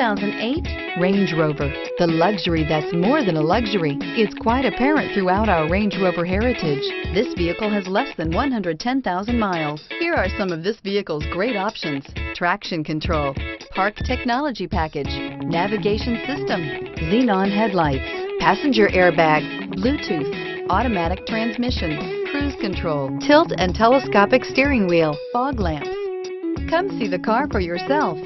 2008 Range Rover. The luxury that's more than a luxury. It's quite apparent throughout our Range Rover heritage. This vehicle has less than 110,000 miles. Here are some of this vehicle's great options: traction control, park technology package, navigation system, xenon headlights, passenger airbag, Bluetooth, automatic transmission, cruise control, tilt and telescopic steering wheel, fog lamps. Come see the car for yourself.